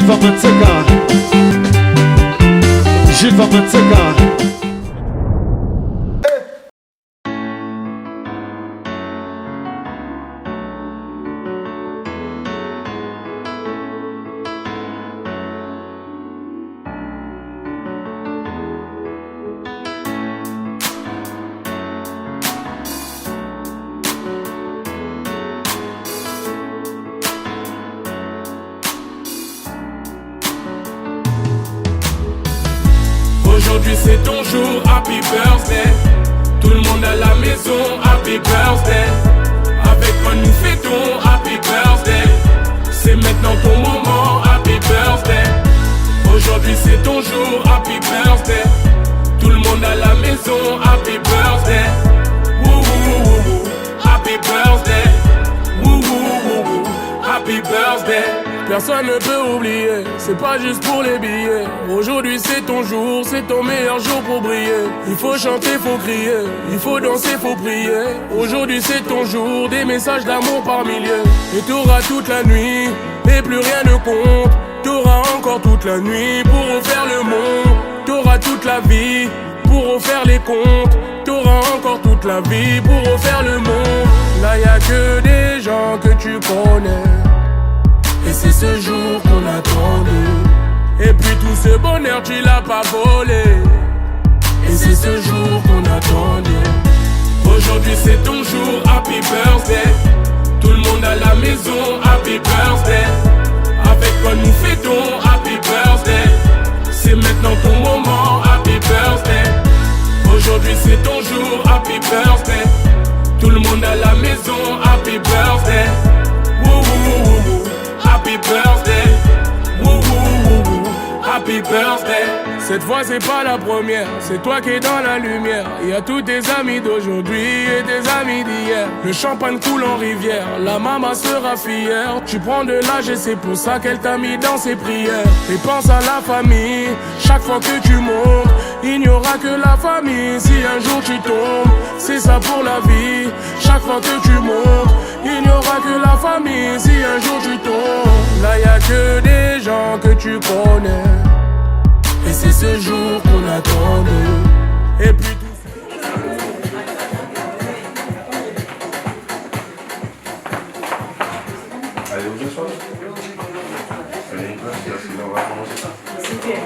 Jules Vamantseka. Jules Vamantseka. Aujourd'hui c'est ton jour, happy birthday. Tout le monde à la maison, happy birthday. Avec moi nous fêtons, happy birthday. C'est maintenant ton moment, happy birthday. Aujourd'hui c'est ton jour, happy birthday. Tout le monde à la maison, happy birthday. Woo woo woo woo, happy birthday. Woo woo woo woo, happy birthday. Personne ne peut oublier, c'est pas juste pour les billets. Aujourd'hui c'est ton jour, c'est ton meilleur jour pour briller. Il faut chanter, faut crier, il faut danser, faut prier. Aujourd'hui c'est ton jour, des messages d'amour par milliers. Et t'auras toute la nuit, et plus rien ne compte. T'auras encore toute la nuit pour refaire le monde. T'auras toute la vie pour refaire les comptes. T'auras encore toute la vie pour refaire le monde. Là y'a que des gens que tu connais. Et c'est ce jour qu'on attendait. Et puis tout ce bonheur tu l'as pas volé. Et c'est ce jour qu'on attendait. Aujourd'hui c'est ton jour, happy birthday. Tout le monde à la maison, happy birthday. Avec quoi nous fêtons, happy birthday. C'est maintenant ton moment, happy birthday. Aujourd'hui c'est ton jour, happy birthday. Tout le monde à la maison, happy birthday. Woo woo woo woo woo. Happy birthday, woo woo woo woo, happy birthday. Cette fois c'est pas la première, c'est toi qui es dans la lumière. Il y a tous tes amis d'aujourd'hui et tes amis d'hier. Le champagne coule en rivière, la maman sera fière. Tu prends de l'âge et c'est pour ça qu'elle t'a mis dans ses prières. Et pense à la famille, chaque fois que tu montes. Il n'y aura que la famille si un jour tu tombes. C'est ça pour la vie, chaque fois que tu montes. Il n'y aura que la famille si un jour tu tombes. Là y'a que des gens que tu connais. Et c'est ce jour qu'on attendait. Et puis tout... Allez, où je sois? Allez, une place, parce qu'on va commencer ça. C'est bien.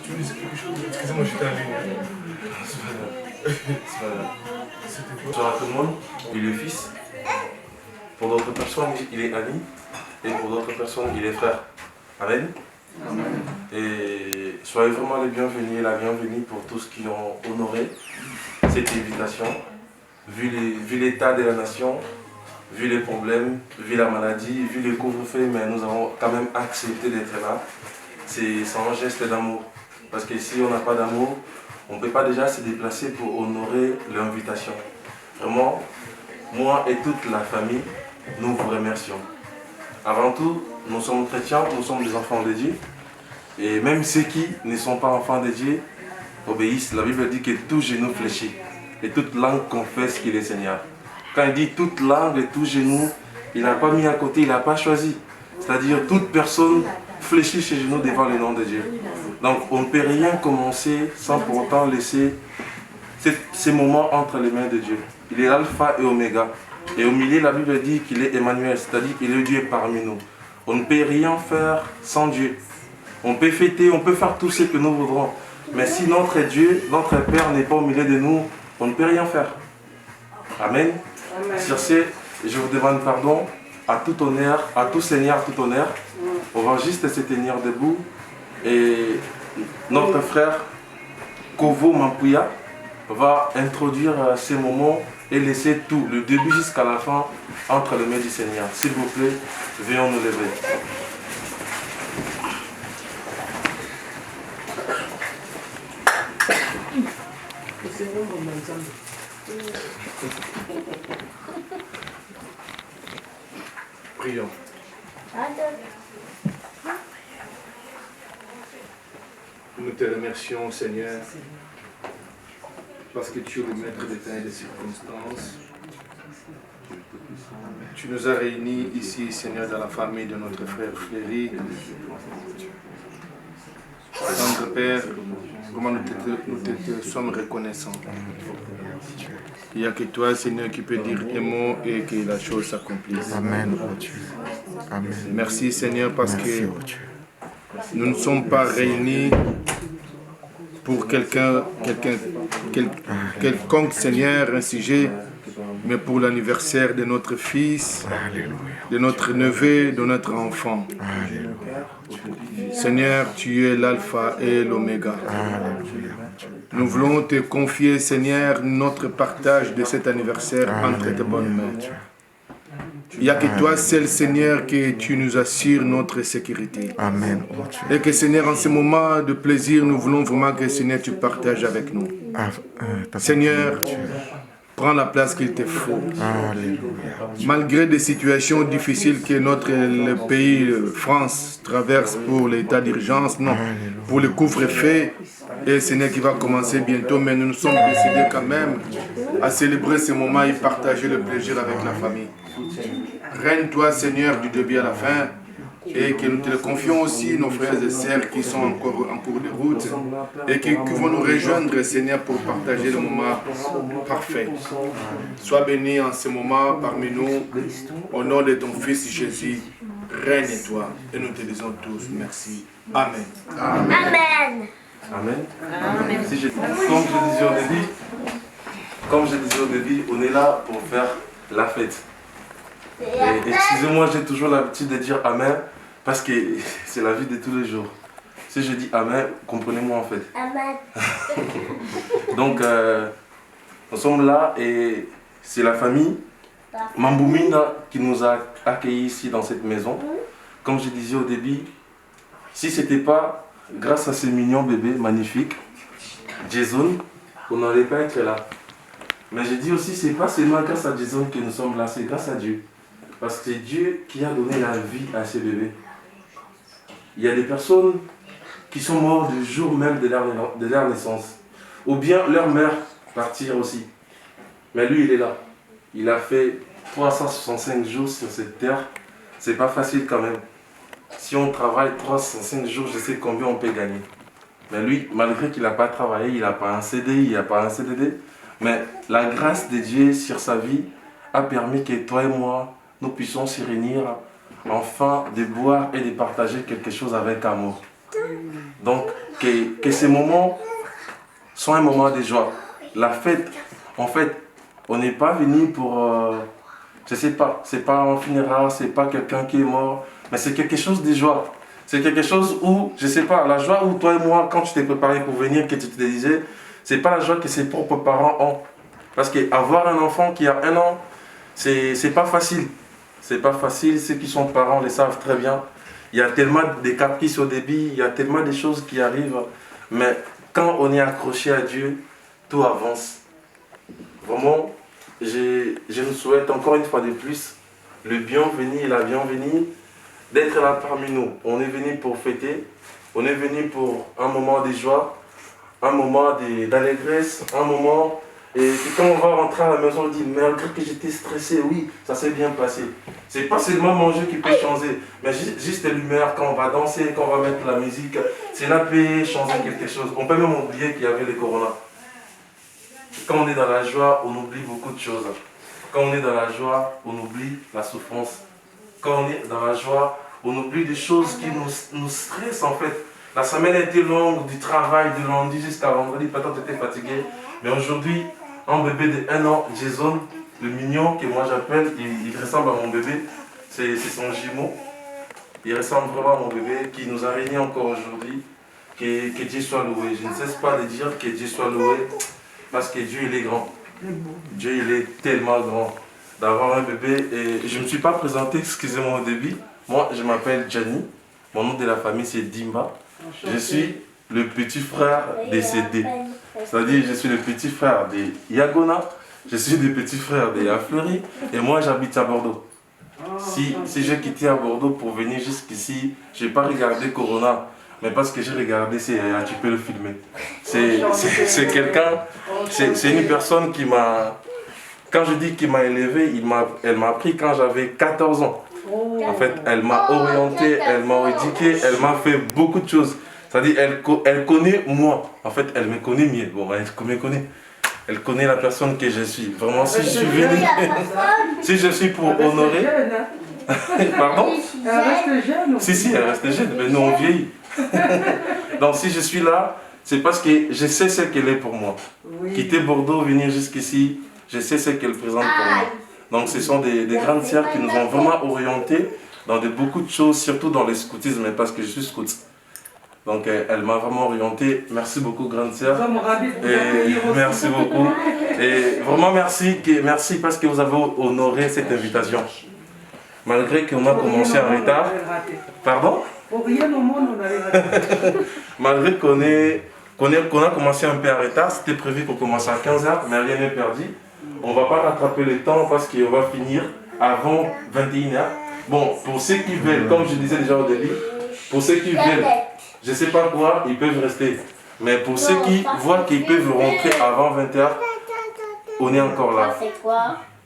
Tu me disais quelque chose? Excusez-moi, je suis allé. C'est pas grave. C'est pas grave. C'était quoi? Bonsoir à tout le monde. Il est fils. Pour d'autres personnes, il est ami. Et pour d'autres personnes, il est frère. Amen. Amen. Et soyez vraiment les bienvenus et la bienvenue pour tous qui ont honoré cette invitation. Vu l'état de la nation, vu les problèmes, vu la maladie, vu les couvre-feux, mais nous avons quand même accepté d'être là. C'est un geste d'amour. Parce que si on n'a pas d'amour, on ne peut pas déjà se déplacer pour honorer l'invitation. Vraiment, moi et toute la famille, nous vous remercions. Avant tout, nous sommes chrétiens, nous sommes des enfants de Dieu. Et même ceux qui ne sont pas enfants de Dieu obéissent. La Bible dit que tout genou fléchit et toute langue confesse qu'il est Seigneur. Quand il dit toute langue et tout genou, il n'a pas mis à côté, il n'a pas choisi. C'est-à-dire toute personne fléchit ses genoux devant le nom de Dieu. Donc on ne peut rien commencer sans pour autant laisser ces moments entre les mains de Dieu. Il est l'alpha et oméga. Et au milieu, la Bible dit qu'il est Emmanuel, c'est-à-dire qu'il est Dieu parmi nous. On ne peut rien faire sans Dieu. On peut fêter, on peut faire tout ce que nous voudrons. Mais si notre Dieu, notre Père n'est pas au milieu de nous, on ne peut rien faire. Amen. Amen. Sur ce, je vous demande pardon à tout honneur, à tout Seigneur, tout honneur. On va juste se tenir debout. Et notre frère Kovo Mampuya va introduire ces moments et laisser tout, le début jusqu'à la fin, entre les mains du Seigneur. S'il vous plaît, veuillons nous lever. Prions. Nous te remercions, Seigneur, parce que tu es le maître des temps et des circonstances. Tu nous as réunis ici, Seigneur, dans la famille de notre frère Frédéric. Notre Père, comment nous te sommes reconnaissants. Il n'y a que toi, Seigneur, qui peut dire un mot et que la chose s'accomplisse. Amen, oh Dieu. Amen. Merci, Seigneur, parce Merci, que oh Dieu. nous ne sommes pas réunis pour quelconque, Seigneur, un sujet, mais pour l'anniversaire de notre fils, Alléluia. de notre neveu, de notre enfant. Alléluia. Seigneur, tu es l'alpha et l'oméga. Alléluia. Nous voulons te confier, Seigneur, notre partage de cet anniversaire entre tes bonnes mains. Il n'y a que toi seul, Seigneur, que tu nous assures notre sécurité. Amen, oh Dieu. Et que, Seigneur, en ce moment de plaisir, nous voulons vraiment que, Seigneur, tu partages avec nous. Seigneur, prends la place qu'il te faut. Alléluia. Malgré des situations difficiles que le pays, France, traverse pour l'état d'urgence, non, pour le couvre-feu, et Seigneur qui va commencer bientôt, mais nous nous sommes décidés quand même à célébrer ce moment et partager le plaisir avec la famille. Règne-toi, Seigneur, du début à la fin, et que nous te le confions aussi, nos frères et sœurs qui sont encore en cours de route, et qui vont nous rejoindre, Seigneur, pour partager le moment parfait. Sois béni en ce moment parmi nous, au nom de ton Fils Jésus, règne-toi, et nous te disons tous merci. Amen. Amen. Amen. Amen. Comme je disais au début, on est là pour faire la fête. Et excusez-moi, j'ai toujours l'habitude de dire Amen parce que c'est la vie de tous les jours. Si je dis Amen, comprenez-moi en fait. Amen. Donc, nous sommes là et c'est la famille Mamboumina qui nous a accueillis ici dans cette maison. Comme je disais au début, si ce n'était pas grâce à ces mignons bébés magnifiques, Jason, on n'aurait pas été là. Mais je dis aussi, c'est pas seulement grâce à Jason que nous sommes là, c'est grâce à Dieu. Parce que c'est Dieu qui a donné la vie à ces bébés. Il y a des personnes qui sont mortes le jour même de leur naissance. Ou bien leur mère partir aussi. Mais lui, il est là. Il a fait 365 jours sur cette terre. C'est pas facile quand même. Si on travaille 365 jours, je sais combien on peut gagner. Mais lui, malgré qu'il n'a pas travaillé, il n'a pas un CDI, il n'a pas un CDD. Mais la grâce de Dieu sur sa vie a permis que toi et moi, nous puissions se réunir, enfin de boire et de partager quelque chose avec amour. Donc, que ces moments soient un moment de joie. La fête, en fait, on n'est pas venu pour, je sais pas, c'est pas un funéraire, c'est pas quelqu'un qui est mort, mais c'est quelque chose de joie. C'est quelque chose où, je sais pas, la joie où toi et moi, quand tu t'es préparé pour venir, que tu te disais, c'est pas la joie que ses propres parents ont. Parce qu'avoir un enfant qui a 1 an, c'est pas facile. C'est pas facile, ceux qui sont parents le savent très bien. Il y a tellement de caprices au début, il y a tellement de choses qui arrivent. Mais quand on est accroché à Dieu, tout avance. Vraiment, je nous souhaite encore une fois de plus le bienvenu et la bienvenue d'être là parmi nous. On est venu pour fêter, on est venu pour un moment de joie, un moment d'allégresse, un moment... Et quand on va rentrer à la maison, on dit, malgré que j'étais stressé, oui, ça s'est bien passé. C'est pas seulement manger qui peut changer, mais juste l'humeur, quand on va danser, quand on va mettre la musique, cela peut changer quelque chose. On peut même oublier qu'il y avait le corona. Quand on est dans la joie, on oublie beaucoup de choses. Quand on est dans la joie, on oublie la souffrance. Quand on est dans la joie, on oublie des choses qui nous stressent en fait. La semaine a été longue, du travail, de lundi jusqu'à vendredi, peut-être tu étais fatigué. Mais aujourd'hui, un bébé de 1 an, Jason, le mignon que moi j'appelle, il ressemble à mon bébé, c'est son jumeau. Il ressemble vraiment à mon bébé qui nous a réunis encore aujourd'hui. Que Dieu soit loué. Je ne cesse pas de dire que Dieu soit loué. parce que Dieu il est grand. Dieu il est tellement grand. D'avoir un bébé, et je ne me suis pas présenté, excusez-moi au début. Moi je m'appelle Gianni, mon nom de la famille c'est Dimba. Je suis le petit frère décédé. C'est-à-dire je suis le petit frère de Yagona, je suis le petit frère de Yafleury et moi j'habite à Bordeaux. Si j'ai quitté à Bordeaux pour venir jusqu'ici, je n'ai pas regardé Corona, mais parce que j'ai regardé, tu peux le filmer. C'est quelqu'un, c'est une personne qui m'a, quand je dis qu'il m'a élevé, elle m'a appris quand j'avais 14 ans. En fait, elle m'a orienté, elle m'a éduqué, elle m'a fait beaucoup de choses. C'est-à-dire, elle connaît moi. En fait, elle me connaît mieux. Bon, elle me connaît. Elle connaît la personne que je suis. Vraiment, si je suis venu, si je suis pour honorer... Pardon? Elle reste jeune. Si, elle reste jeune, mais nous on vieillit. Donc si je suis là, c'est parce que je sais ce qu'elle est pour moi. Oui. Quitter Bordeaux, venir jusqu'ici, je sais ce qu'elle présente pour moi. Donc ce sont des grandes sœurs qui nous ont vraiment orientés dans beaucoup de choses, surtout dans le scoutisme, parce que je suis scout. Donc elle m'a vraiment orienté. Merci beaucoup, grande sœur. Merci beaucoup. Et vraiment merci parce que vous avez honoré cette invitation. Malgré qu'on a commencé en retard. Pardon? Pour rien au monde, on avait raté. Malgré qu'on a commencé un peu en retard, c'était prévu qu'on commence à 15h, mais rien n'est perdu. On ne va pas rattraper le temps parce qu'on va finir avant 21h. Bon, pour ceux qui veulent, comme je disais déjà au début, pour ceux qui veulent, je ne sais pas quoi, ils peuvent rester. Mais pour ceux qui voient qu'ils peuvent rentrer avant 20h, on est encore là.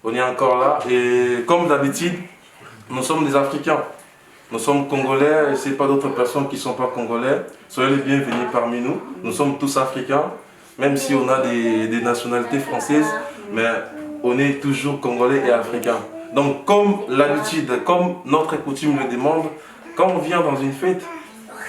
On est encore là. Et comme d'habitude, nous sommes des Africains. Nous sommes Congolais, et ce n'est pas d'autres personnes qui ne sont pas Congolais. Soyez les bienvenus parmi nous. Nous sommes tous Africains, même si on a des nationalités françaises, mais on est toujours Congolais et Africains. Donc comme l'habitude, comme notre coutume le demande, quand on vient dans une fête,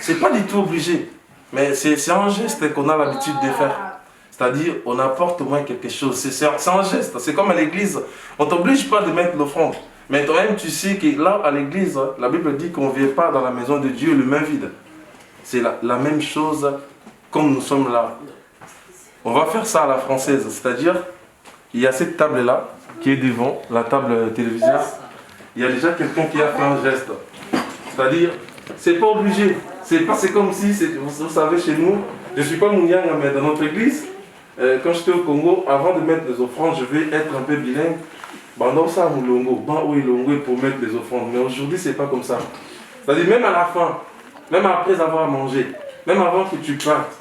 ce n'est pas du tout obligé, mais c'est un geste qu'on a l'habitude de faire. C'est-à-dire, on apporte au moins quelque chose. C'est un geste, c'est comme à l'église. On ne t'oblige pas de mettre l'offrande. Mais toi-même, tu sais que là, à l'église, la Bible dit qu'on ne vient pas dans la maison de Dieu les mains vides. C'est la même chose comme nous sommes là. On va faire ça à la française, c'est-à-dire, il y a cette table-là qui est devant, la table téléviseur. Il y a déjà quelqu'un qui a fait un geste. C'est-à-dire, c'est pas obligé. C'est comme si, vous savez, chez nous, je ne suis pas Mouniang, mais dans notre église, quand j'étais au Congo, avant de mettre les offrandes, je vais être un peu bilingue. Bandon ça moulongo, ban oui longo pour mettre les offrandes. Mais aujourd'hui, c'est pas comme ça. C'est-à-dire, même à la fin, même après avoir mangé, même avant que tu partes,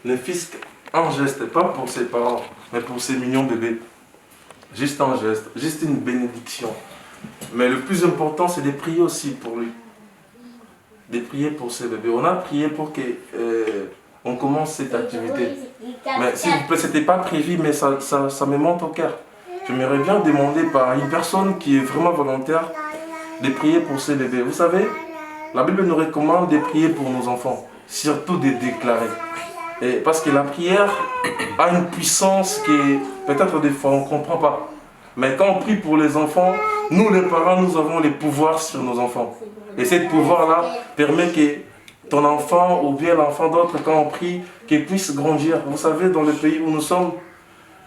le fils, un geste, pas pour ses parents, mais pour ses mignons bébés. Juste un geste, juste une bénédiction. Mais le plus important, c'est de prier aussi pour lui. De prier pour ses bébés. On a prié pour que on commence cette activité. Mais s'il vous plaît, c'était pas prévu, mais ça me monte au cœur. J'aimerais bien demander par une personne qui est vraiment volontaire de prier pour ses bébés. Vous savez, la Bible nous recommande de prier pour nos enfants, surtout de déclarer. Et parce que la prière a une puissance qui, peut-être des fois, on ne comprend pas. Mais quand on prie pour les enfants, nous les parents, nous avons les pouvoirs sur nos enfants. Et ce pouvoir-là permet que ton enfant ou bien l'enfant d'autres, quand on prie, qu'il puisse grandir. Vous savez, dans le pays où nous sommes,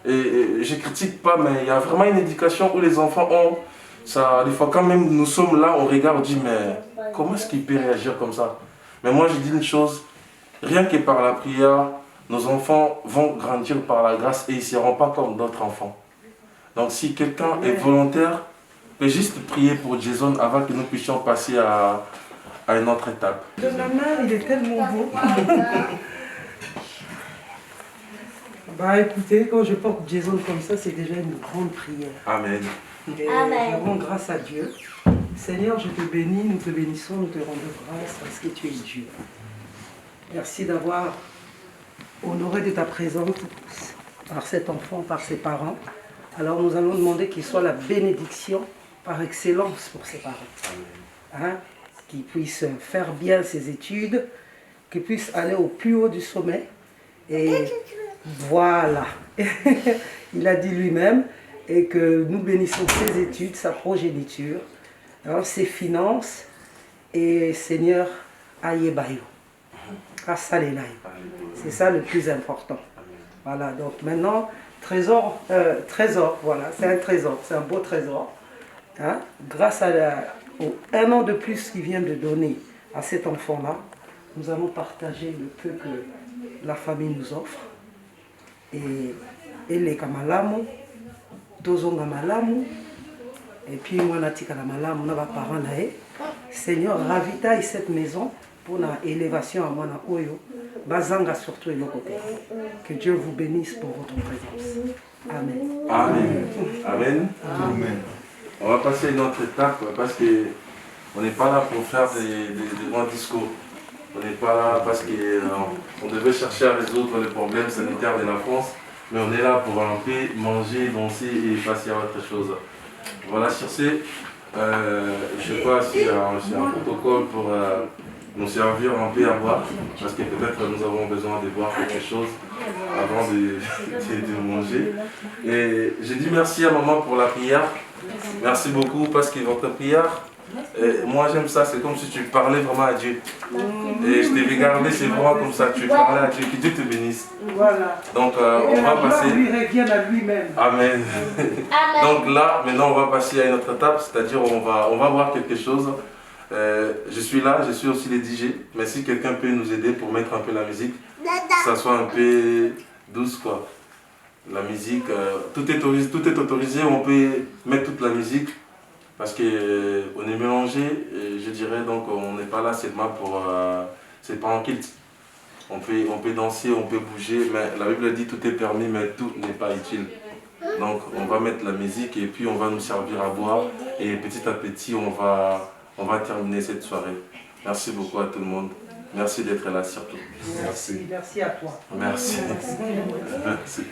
et je ne critique pas, mais il y a vraiment une éducation où les enfants ont ça. Des fois, quand même nous sommes là, on regarde, on dit, mais comment est-ce qu'il peut réagir comme ça? Mais moi, je dis une chose, rien que par la prière, nos enfants vont grandir par la grâce et ils ne seront pas comme d'autres enfants. Donc, si quelqu'un est volontaire, peut juste prier pour Jason avant que nous puissions passer à une autre étape. De ma mère, il est tellement beau. Bah écoutez, quand je porte Jason comme ça, c'est déjà une grande prière. Amen. Et je rends grâce à Dieu. Seigneur, je te bénis, nous te bénissons, nous te rendons grâce parce que tu es Dieu. Merci d'avoir honoré de ta présence par cet enfant, par ses parents. Alors nous allons demander qu'il soit la bénédiction par excellence pour ses parents. Hein? Qu'il puisse faire bien ses études, qu'il puisse aller au plus haut du sommet. Et voilà, il a dit lui-même, et que nous bénissons ses études, sa progéniture, hein, ses finances, et Seigneur, Ayebayo, Asalelaï. C'est ça le plus important. Voilà, donc maintenant, trésor, voilà, c'est un trésor, c'est un beau trésor. Hein? Grâce au 1 an de plus qu'il vient de donner à cet enfant-là, nous allons partager le peu que la famille nous offre. Et les kamalamu, tozonga malamu, et puis moi natika la malamu, na ba parents nae. Seigneur, ravitaille cette maison pour l'élévation à Mwana Oyo, Bazanga surtout et le côté. Que Dieu vous bénisse pour votre présence. Amen. Amen. Amen. Amen. On va passer à une autre étape parce qu'on n'est pas là pour faire des grands discours. On n'est pas là parce qu'on devait chercher à résoudre les problèmes sanitaires de la France, mais on est là pour un peu manger, danser et passer à autre chose. Voilà, sur ce, je ne sais pas si c'est un protocole pour nous servir un peu à boire, parce que peut-être nous avons besoin de boire quelque chose avant de manger. Et je dis merci à maman pour la prière. Merci beaucoup parce que votre prière, moi j'aime ça, c'est comme si tu parlais vraiment à Dieu. Et je t'ai regardé, c'est vraiment comme ça, tu parlais à Dieu, que Dieu te bénisse. Voilà. Donc on va passer. Lui revienne à lui-même. Amen. Donc là, maintenant on va passer à une autre étape, c'est-à-dire on va voir quelque chose. Je suis là, je suis aussi le DJ, mais si quelqu'un peut nous aider pour mettre un peu la musique, que ça soit un peu douce quoi. La musique, tout est autorisé, on peut mettre toute la musique parce qu'on est mélangé, je dirais, donc on n'est pas là seulement pour... c'est pas un kilt. On peut danser, on peut bouger, mais la Bible dit tout est permis, mais tout n'est pas utile. Donc on va mettre la musique et puis on va nous servir à boire et petit à petit on va terminer cette soirée. Merci beaucoup à tout le monde. Merci d'être là surtout. Merci. Merci à toi. Merci. Merci.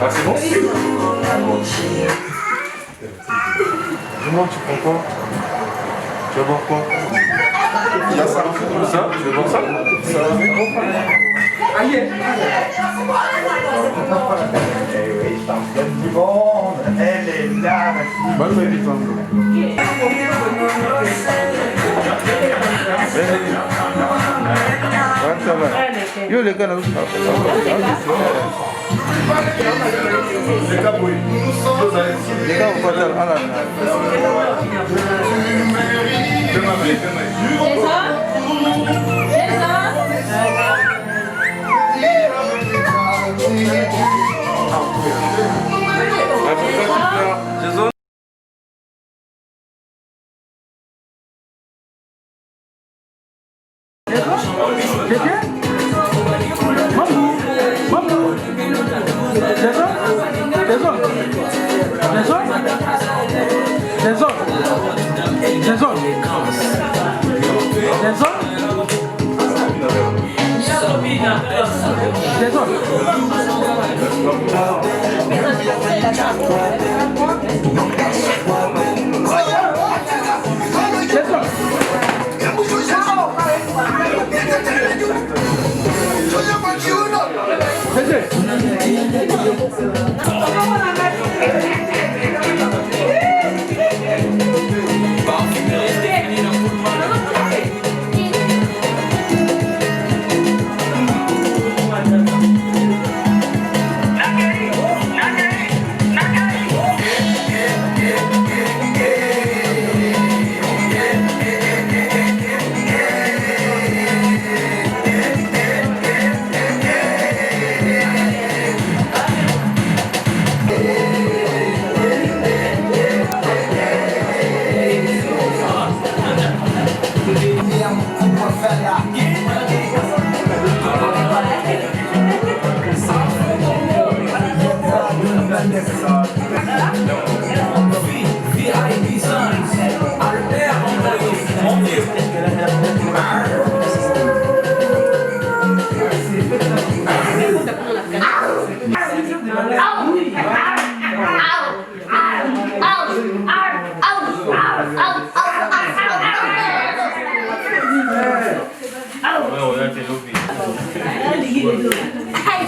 Ah, c'est bon? Dis-moi, tu prends quoi? Tu vas boire quoi? Ça, tu veux voir ça? Aïe. Championne du monde, elle est là. Bonne baby femme. Yo les gars là. Les gars, vous passez à la Jason. Jason.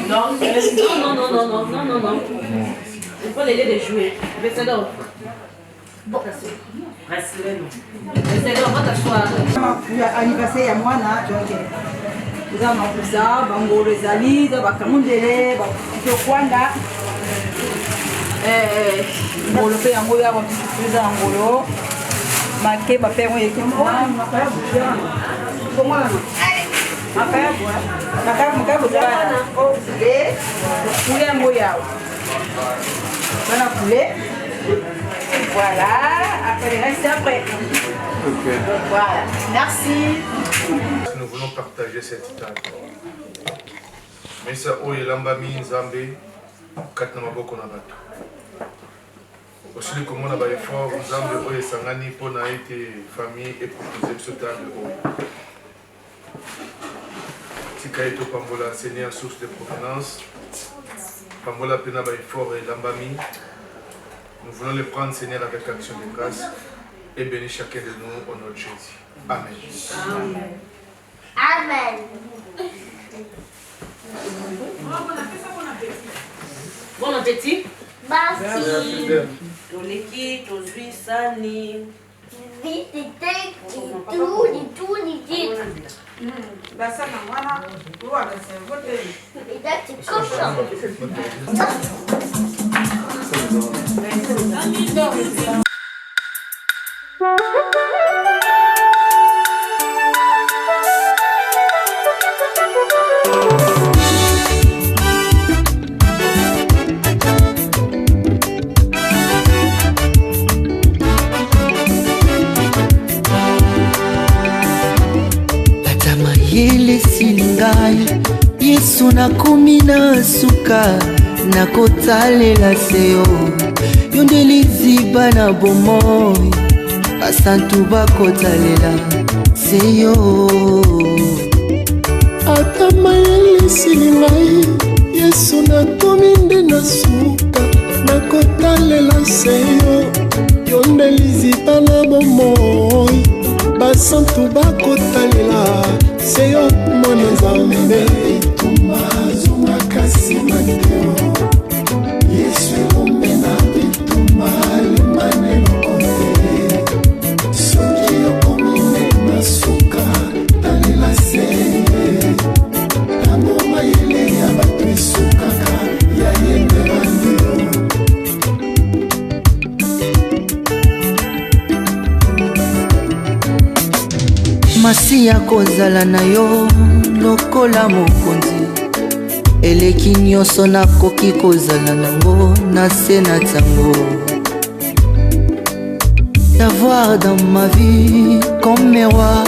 Non. Il faut l'aider de jouer. Restez donc. Bon, restez donc. Restez donc, va t'asseoir. Anniversaire ya mwana donc eza makusa bangolo ezali eza bakamundele bakwanda ngolo mpe yango ya batutuza ya ngolo make bape yango ekemona poulet yango yawe wana poulet. Voilà, après reste après. Okay. Voilà, merci. Nous voulons partager cette table. Mais ça, Lambami, Nzambe, Katnamaboko Nabato. Aussi, comment on a fait fort, Nzambe, Oye Sangani, pour n'a été famille et proposer ce table. Tikaito Pambola, Seigneur, source de provenance. Pambola Pena fort et Lambami. Nous voulons le prendre, Seigneur, avec action de grâce et bénir chacun de nous au nom de Jésus. Amen. Amen. Bon appétit. Merci. Toleki, tozui, sani. Visite, ni tout. Et là, c'est cochon. Mayele silingai Yesu nakomi na suka nakotalela seyo yonde liziba na bomoi basantu bakotalela seyo ata mayele silingai Yesu nakomi nde na suka nakotalela seyo yonde liziba na bomoi basantu bakotalela seyo mwana Nzambe tumazuma kasi mateo Yesu elombe na bituma lemane lokonde soki yokomine na suka talela seye tango mayele ya bato esukaka ya yende bandio masi ya kozala na yo lokola mokonzi eleki nyonso nakoki kozala nango na se na ntango d'avoir dans ma vie comme mes rois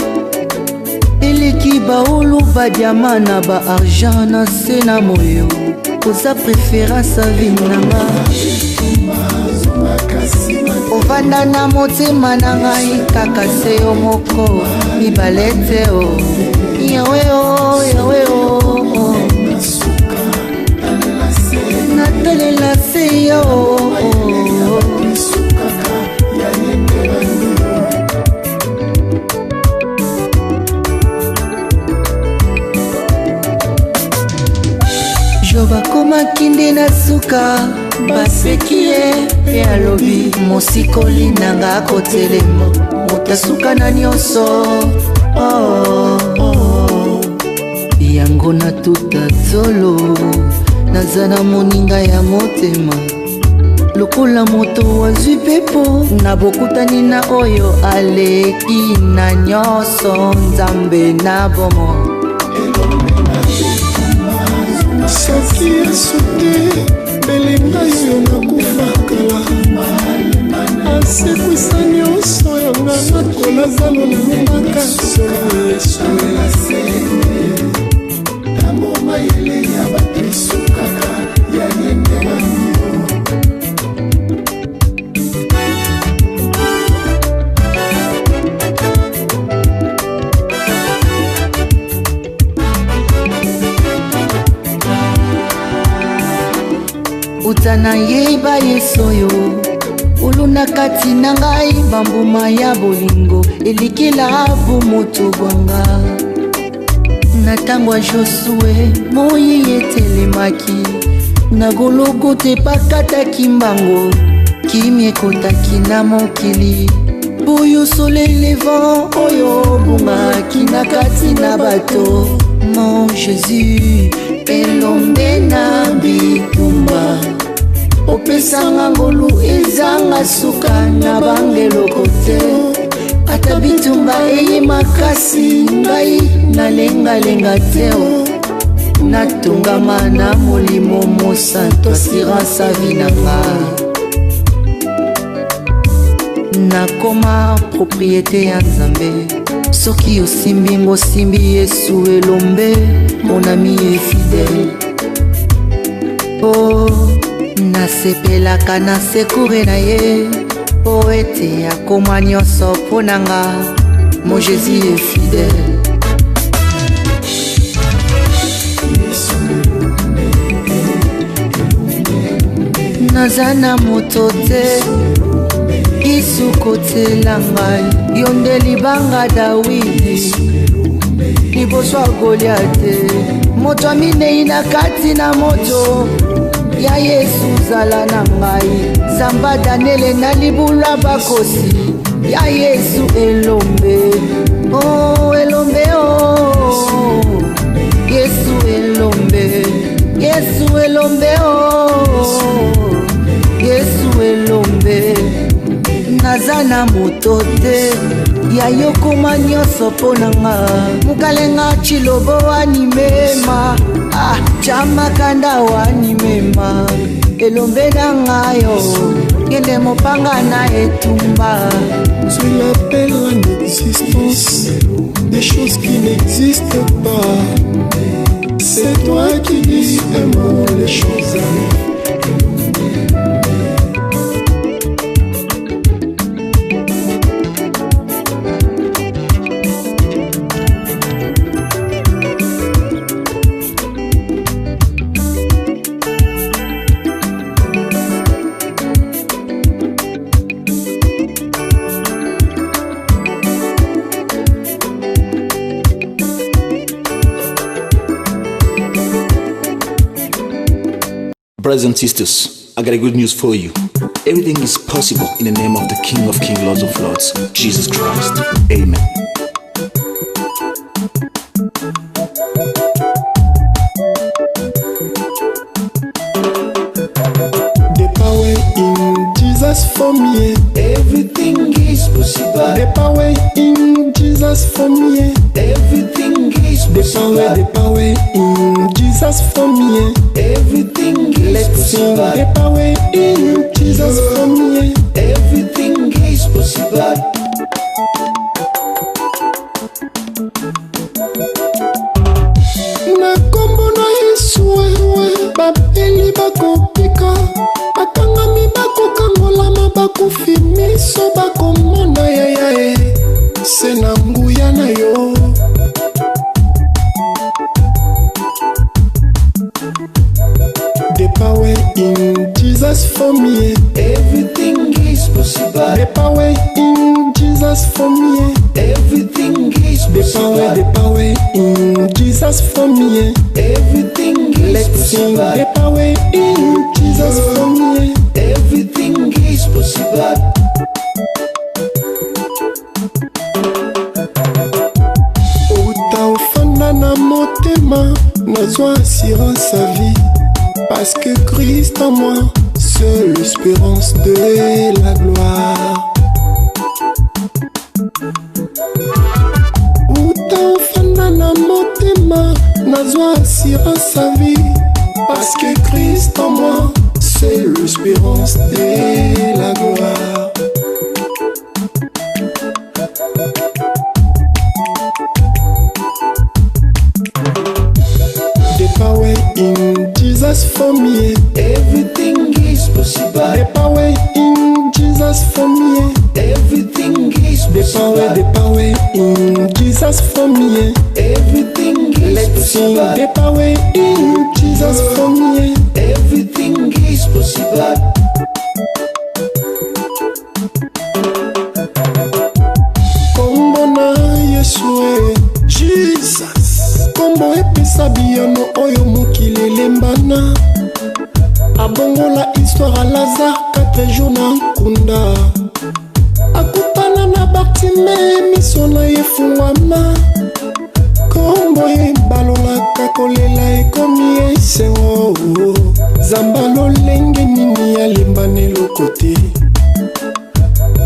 eleki baolo badiama na baargent na se na moyo koza préférence avi nanga ovanda na motema na ngai kaka se yo moko mibale te o yawe o yawe o makinde na suka baseki ye pe alobi mosikoli nanga akotelema motasuka na nyonso yango na tuta zolo naza na moninga ya motema lokola moto wazwi pepo na bokutani na oyo aleki na nyonso nzambe na bomo soki esuki belinga yo nakufakala asekwisa nyonso yanga nakola zalo na makaso tango mayele ya bato esukaka ya yendemanio utana yeba yesoyo uluna kati na ngai bambuma ya bolingo elikila abu moto bwanga na ntango ya josue moyi etelemaki na goloko te pakataki mbango kimi ekotaki na mokili boyo soleil levant oyo bungaki na kati na bato mon jésus elombe na bitumba opesanga ngolu ezanga suka na bangeloko te ata bitumba eye makasi ngai nalengalenga te natungama na molimo mosanto assurance avi na nga nakoma propriété ya nzambe soki osimbi ngosimbi yesu elombe mon ami est fidèle nasepelaka na sekure na ye po ete akoma nyonso mpo na nga mon jésus est fidèle naza na moto te kisukotela ngai yo nde libanga dawidi liboso ya goliate moto aminei na kati na moto ya yesu zala na ngai zamba danele na libula bakosi ya yesu elombe elombe yesu elombe yesu elombe yesu elombe naza na moto te ya yokoma nyonso mpo na nga mukalenga chilobo wanimema chamakanda wanimema elombe na ngayo yende mopanga na etumba tu l'appelles en existence des choses qui n'existent pas c'est toi qui dis aimons les choses Brothers and sisters, I got a good news for you. Everything is possible in the name of the King of Kings, Lord of Lords, Jesus Christ. Amen. The power in Jesus for me. everything is possible The power in Jesus for me. everything is possible The power in Jesus for me. everything is Let's sing possible the power in Jesus for me. everything is possible Na kombo na Yesu bapeli bakopika bakangami bakokangolama bakufi miso bakomona yayae se na nguya na yo The power in Jesus for me. everything is possible The power in Jesus for me. everything is possible The power in Jesus for me. everything is Let's sing the power in Jesus for me. Everything is possible. Utaofanda na motema, nazwa assurance à vie. Parce que Christ en moi, c'est l'espérance de la gloire. Utaofanda na motema, nazwa assurance à vie. Parce que Christ en moi, c'est l'espérance de la gloire. The power in Jesus for me. Everything is possible. The power in Jesus for me. Everything is possible. The power in Jesus for me. Everything is Let's sing possible. the power in Jesus for me. Everything is possible. Kombo na Yeshua Jesus. Kombo epesa biyano oyo mokili elembana. Abongola histoire à Lazare 4 jours na nkunda. Akutana na Bartime miso na ye efungwama. Kombo ebalolaka kolela ekomi esengo. Zamba lolenge nini alembana eloko te.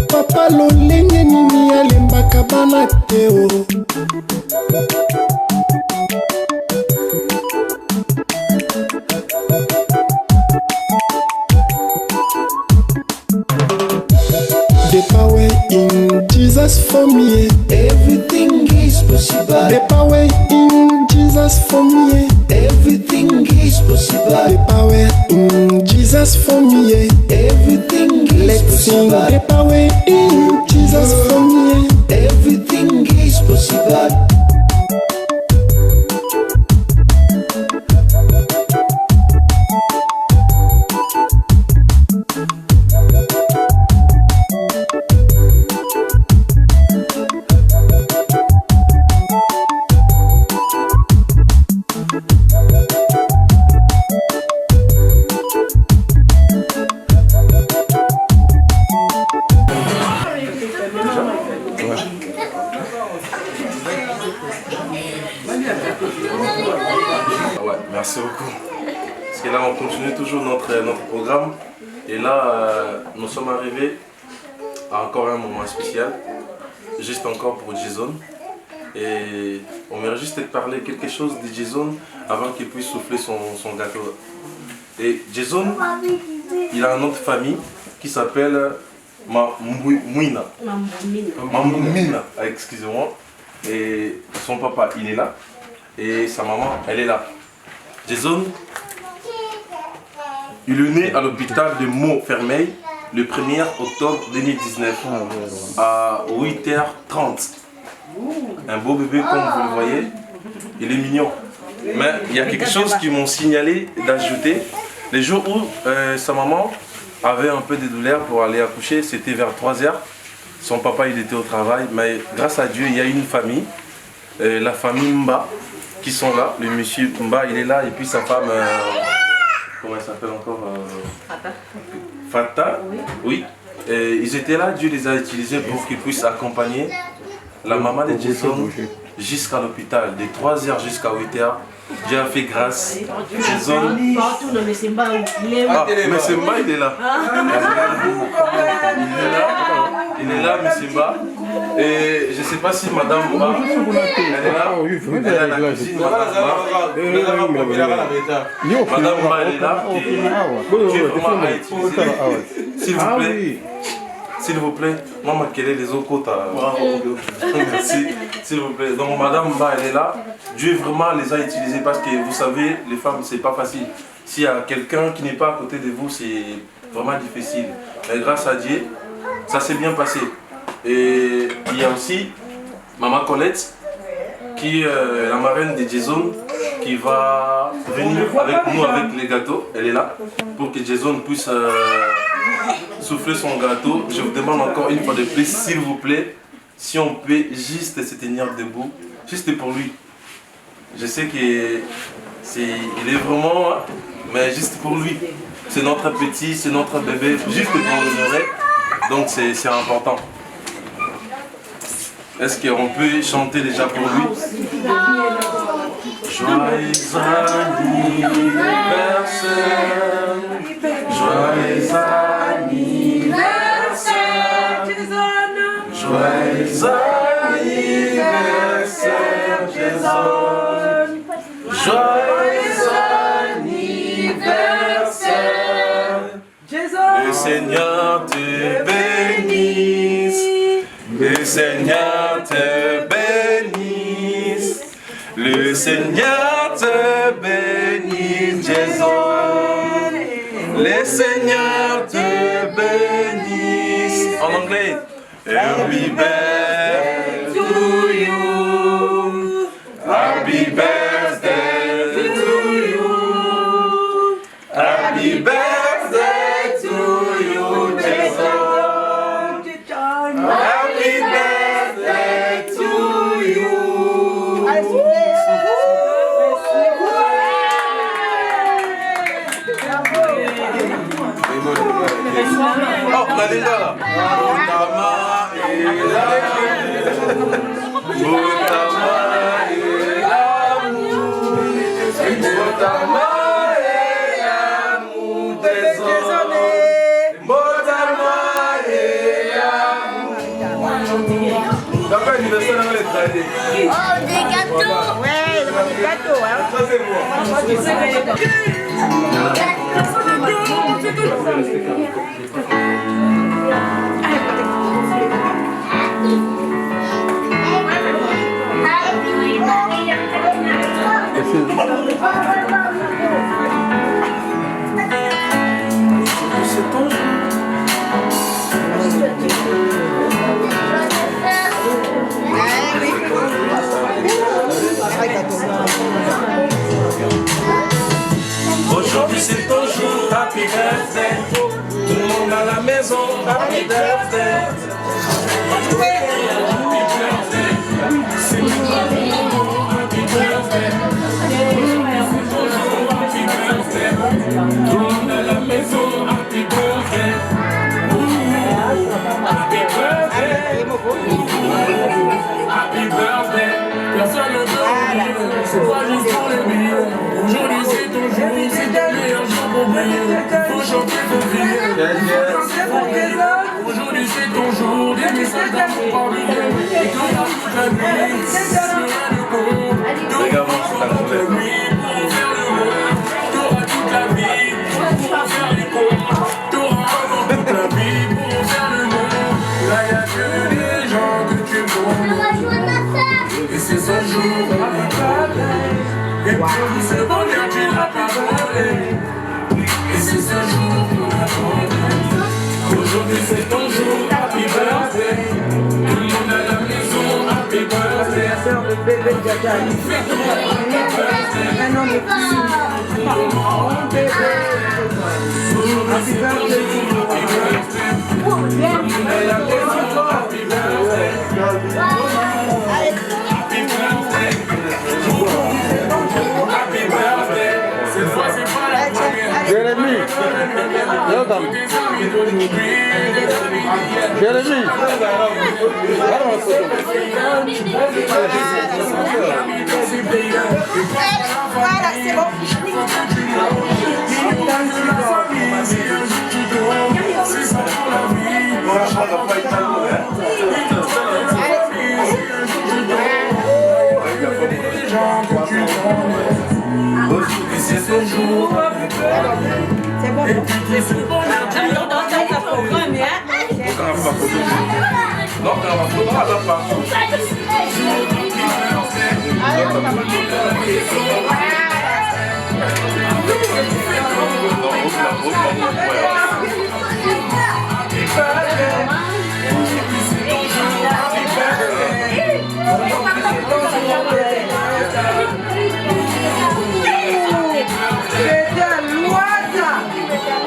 Papa lolenge nini alembaka bana te o. The power in Jesus for me. Everything is possible. The power in Jesus for me. Everything is possible. The power in Jesus for me. Everything is Let's sing possible. the power in Jesus for me. Everything is possible. Ouais, merci beaucoup. Parce que là, on continue toujours notre programme. Et là, nous sommes arrivés à encore un moment spécial. Juste encore pour Jason. Et on mérite juste de parler quelque chose de Jason avant qu'il puisse souffler son gâteau. Et Jason, il a une autre famille qui s'appelle Mouina. Mamboumina, excusez-moi. Et son papa, il est là. Et sa maman, elle est là. Jason, il est né à l'hôpital de Montfermeil le 1er octobre 2019 à 8h30. Un beau bébé comme vous le voyez, il est mignon. Mais il y a quelque chose qu'ils m'ont signalé d'ajouter. Les jours où sa maman avait un peu de douleur pour aller accoucher, c'était vers 3h. Son papa il était au travail, mais grâce à Dieu, il y a une famille, la famille Mba, qui sont là. Le monsieur Mba, il est là, et puis sa femme, comment elle s'appelle encore Fata. Oui. Et ils étaient là, Dieu les a utilisés pour qu'ils puissent accompagner la maman de Jason jusqu'à l'hôpital, de 3h jusqu'à 8h. Dieu a fait grâce. Jason. Ah, mais Simba, il est là. Il est là, mais Simba. Et je ne sais pas si Madame Mba, elle est là. Elle est à la cuisine, Madame Mba, elle est là. Dieu vraiment a utilisé. S'il vous plaît, maman, quel est les autres côtés? Merci, s'il vous plaît. Donc, Madame Mba, elle est là. Dieu vraiment les a utilisés parce que vous savez, les femmes, c'est pas facile. S'il y a quelqu'un qui n'est pas à côté de vous, c'est vraiment difficile. Mais grâce à Dieu, ça s'est bien passé. Et il y a aussi Maman Colette, qui est la marraine de Jason, qui va venir avec nous avec les gâteaux. Elle est là pour que Jason puisse souffler son gâteau. Je vous demande encore une fois de plus, s'il vous plaît, si on peut juste se tenir debout, juste pour lui. Je sais que il est vraiment, mais juste pour lui. C'est notre petit, c'est notre bébé, juste pour l'honorer. Donc c'est important. Est-ce qu'on peut chanter déjà pour lui? Joyeux anniversaire, joyeux anniversaire, joyeux anniversaire, Jason. Joyeux anniversaire, le Seigneur te bénisse, le Seigneur te bénisse, le Seigneur te bénisse, Jason. Le Seigneur te bénisse. En anglais. Happy birthday to you. Happy birthday to you. Happy birthday to you, Jason. Happy birthday to you. Oh, Malinda. Botama Oh, des gâteaux. Ouais, des gâteaux, hein. Ça c'est moi. Aujourd'hui c'est ton jour, happy birthday. Tout le monde à la maison, happy birthday. Happy birthday. C'est ton jour, happy birthday. C'est ton jour, happy birthday. Tout le monde à la maison, happy birthday. Happy birthday. Happy birthday. Personne ne veut oublier, c'est pas juste pour les billets. Aujourd'hui c'est ton jour, c'est ton meilleur jour pour briller. Faut chanter, faut crier. Aujourd'hui c'est ton jour, des messages d'amour par milliers. Et quand il y a toute la nuit, c'est rien de compte. T'auras toute la nuit pour faire le monde. T'auras toute la vie pour faire les comptes. T'auras encore toute la vie pour faire le monde. Là y'a que des gens que tu connais. Et c'est son jour, et puis ce bonheur tu l'as pas volé. Et c'est ce jour qu'on a volé. Aujourd'hui c'est ton jour, happy birthday. Tout le monde à la maison, happy birthday. Le bébé de Gaga. Un an de plus. Mon bébé. Happy birthday. Tout le monde à la maison, happy birthday. Happy birthday. Cette fois c'est pas la première. Jérémy, welcome. Jérémy, voilà, c'est bon. C'est ça pour la vie. C'est ton jour. C'est bon. Et puis tout ce bonheur tu l'as pas. Non, on va faudra la part.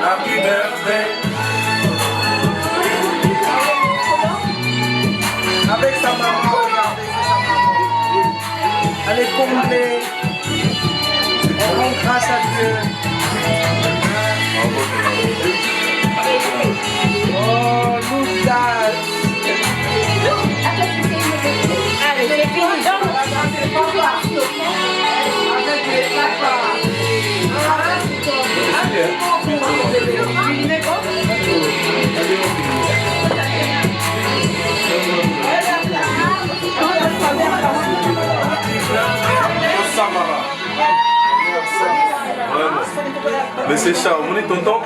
Happy birthday. Avec sa maman, regardez, c'est sa maman. Elle est comblée. Monsieur Charles, vous êtes tonton?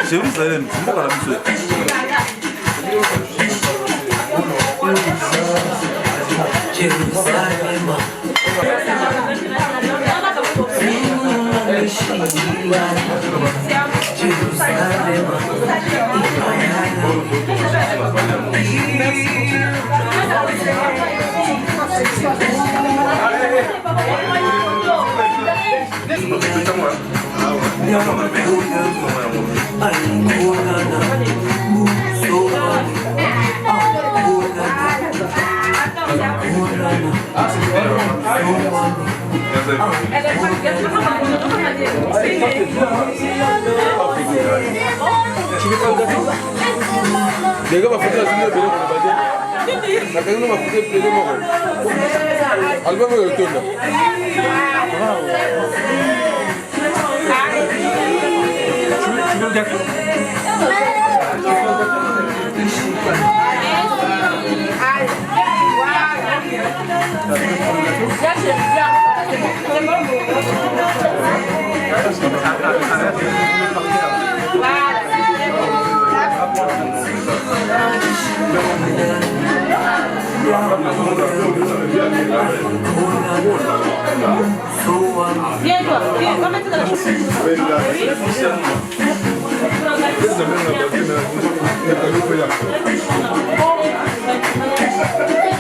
Jérusalem, c'est pas la même chose. Viens toi, viens, va mettre dans la chaussure. Oui.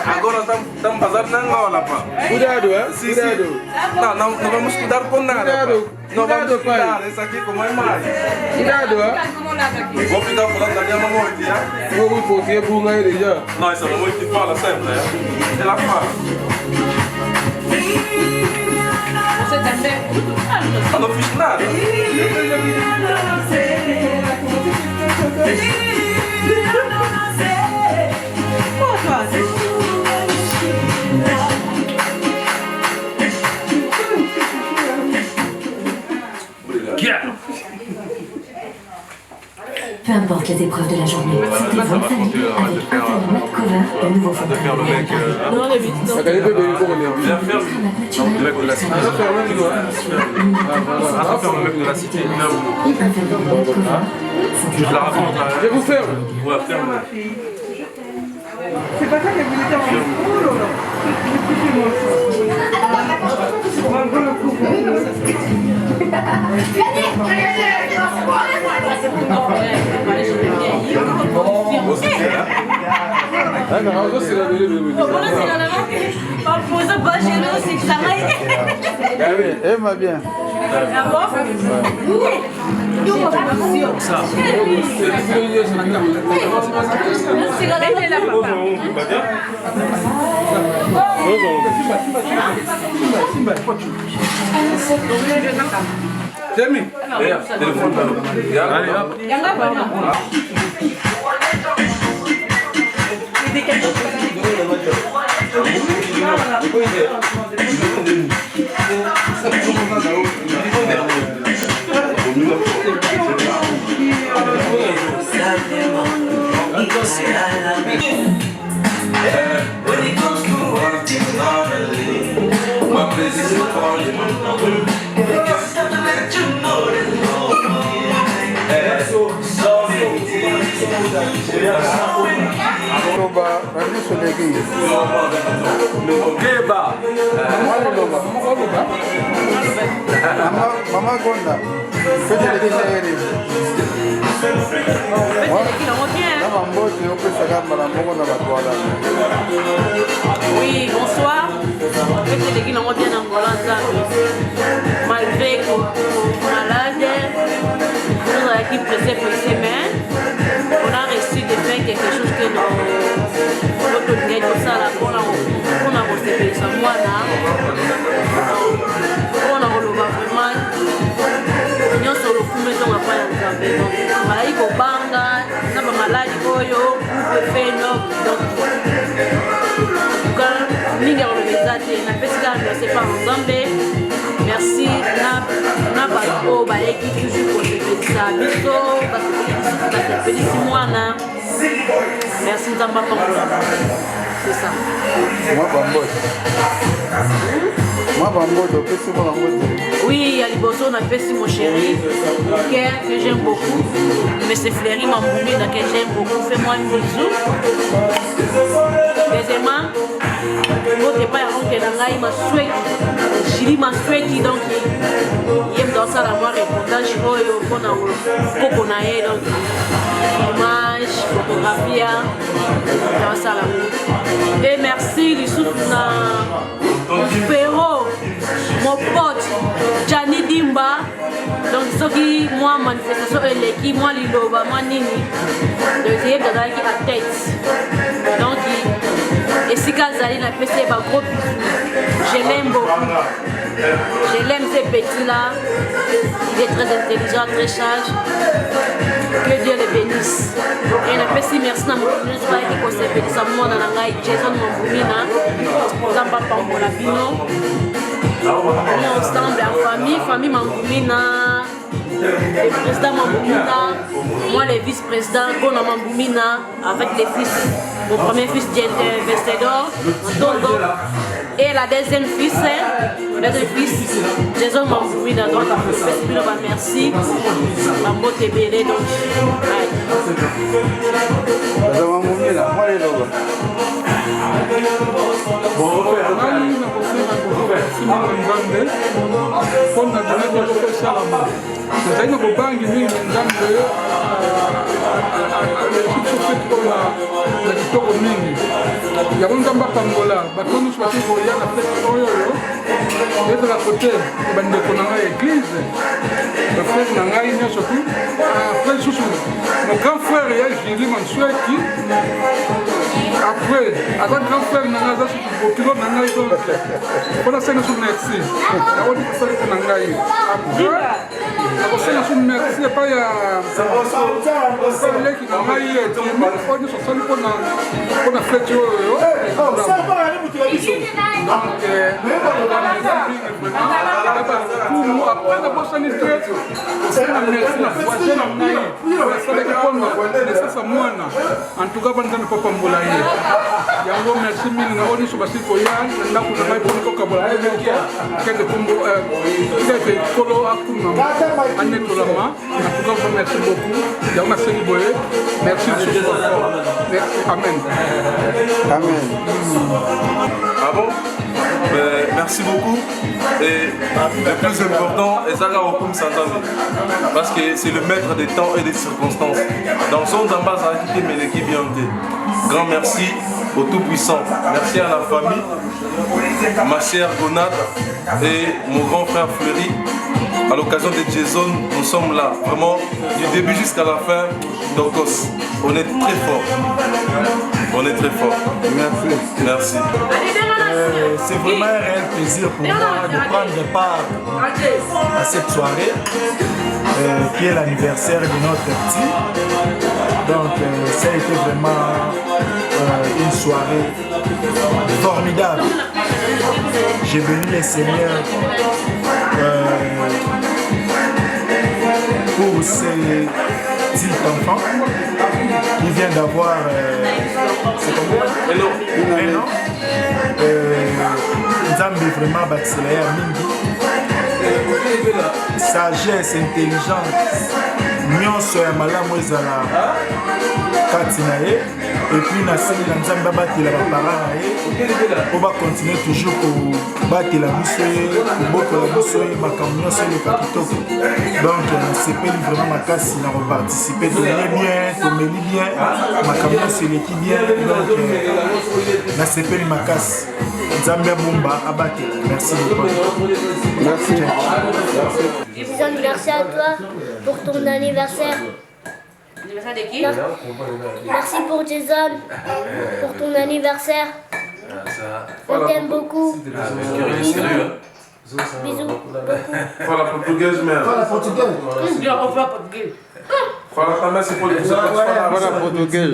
Agora estamos passando na Angola, pá. Cuidado, hein? Sim, Cuidado. sim. Não vamos cuidar com nada. Cuidado. Não vamos Cuidado, cuidar. pai. Isso aqui como é mais. Cuidado, hein? Vou ficar falando da minha mamãe, já? Vou você bunga ele já. Não, essa mamãe te fala sempre, né? Ela fala. Você também? Eu não fiz nada. Peu importe les épreuves de la journée, c'était votre famille avec un Matt Cover, le nouveau fond de teint. Non, les vite. Ça calme le mec Le mec de la cité. Le mec de la cité. Je la raconte là. Je vous ferme. Ouais, ferme. C'est pas ça qu'elle voulait dire Elle m'a bien. Temi. Téléphone là. Allez hop. Mama Gonda, faites les déchets. Oui, bonsoir. Malgré qu'on est malade, nous avons été pressés, mais on a réussi de faire quelque chose que notre tête, ça, là, on a reçu ça. Moi, là, on a relevé vraiment. Nous sommes le premier temps à faire un peu. Malade, au banga, n'a pas malade, koyo, on fait donc. Merci na bato bayeki toujours kosepelisa biso basepelisi mwana. Merci nzamba pambola. C'est ça. Oui, à Liboso, on a fait mon chéri, que j'aime beaucoup. Mais c'est Fleury Mambouli que j'aime beaucoup. Fais-moi un bisou. Deuxièmement, votre père a ma souhaite. Julie m'a souhaité donc il aime dans ça la moi reportage donc image, photographie dans ça la. Et merci les soutes mon Péro, mon pote Gianni Dimba. Donc ce qui moi manifestation qui moi liloba moi nini deuxième dans la tête donc et si Kazali n'a pas fait gros je l'aime beaucoup Je l'aime ce petit-là. Il est très intelligent, très sage. Que Dieu le bénisse. Et je merci merci à mon frère qui conseille bénisse à moi dans la gaille. Jason Mamboumina. Zamba Pambola Bino. On est ensemble en famille Mamboumina. Le président Mamboumina, moi le vice-président Gona Mamboumina, avec les fils, mon premier fils Vencedor, Ntongo, et la deuxième fils, Jason Mamboumina. Donc, merci, Mambo Tebele. Donc, nazali na bobangi mingi nzambe na kitoko mingi yango nzambe apangola bato nyonso bati koya na fete oyo ezala kote bandeko na ngai église bafrere na ngai nyonso tu après lisusu mon grand frère ya Julie Mansueki après aza grand frère na ngai aza susu bokilo na ngai donc mpona senga su merci naodi kosali mpo na ngai après nakosenga su merci epai ya leki na ngai etiemi oyo nyonso asali mpona fete oyo donc kumu après nabosani te osena merci na voisin na ngai asalaki mpona nesasa mwana en tout cas banzambe papambola ye yango merci mingi na oyo nyonso basili koya na ndako na ngai mpona kokabola moko kende kombo ete kolo akuma anetolama en tout cas merci beaucoup yango nasengi boye merci lisusu merci amen amen. Ah bon? Merci beaucoup. Et le plus important, Ezara Okum Santami. Parce que c'est le maître des temps et des circonstances. Dans son ambassade, Meleki Bianté. Grand merci au Tout-Puissant. Merci à la famille, ma chère Gonade et mon grand frère Fleury. À l'occasion de Jason, nous sommes là, vraiment, du début jusqu'à la fin. Donc, on est très fort. On est très fort. Merci. Merci. C'est vraiment un réel plaisir pour moi de prendre part à cette soirée qui est l'anniversaire de notre petit. Donc ça a été vraiment une soirée formidable. J'ai béni les seigneurs pour ces petits enfants qui viennent d'avoir un an. Nzambe vraiment baccélère mingi sagesse, intelligence nyonso ya malamu ezala kati na ye et puis nasengi na Nzambe abatela baparent na ye po bakontinue toujours kobatela biso ye kobokola biso ye makambo nyonso eleka kitoko. Donc nasepeli vraiment makasi na koparticipe tomeli bien tomeli bien makambo nyonso eleki bien. Donc nasepeli makasi Nzambe abomba abatela. Merci beaucoup. Merci. Merci à toi pour ton anniversaire. Anniversaire de qui? Merci pour Jason, pour ton anniversaire. On t'aime beaucoup. Bisous. Bisous. Fala português mesmo. Fala português. Eu falo português. Fala também se pode falar. Fala português.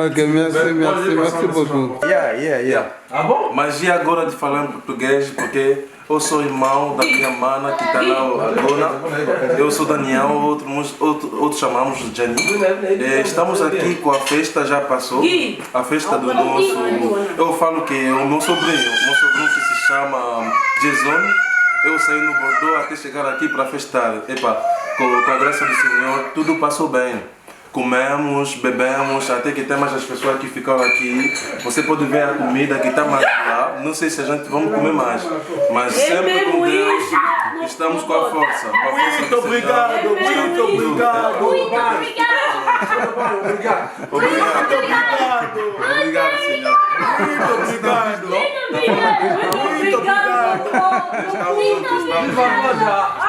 Ok, merci beaucoup. Ah bom? Magia agora de falar em português porque eu sou irmão da minha mana que está lá agora. Eu sou Daniel, outros chamamos Jani. Estamos aqui com a festa, já passou. A festa do nosso. Eu falo que é o meu sobrinho que se chama Jason. Eu saí no Bordeaux até chegar aqui para festar. Epa, com a graça do Senhor, tudo passou bem. Comemos, bebemos, até que tem mais as pessoas que ficaram aqui. Você pode ver a comida que está mais lá. Não sei se a gente vamos comer mais. Mas sempre com Deus, estamos com a força. Muito obrigado, muito obrigado. Obrigado, Senhor. Muito obrigado. Muito obrigado. Muito obrigado.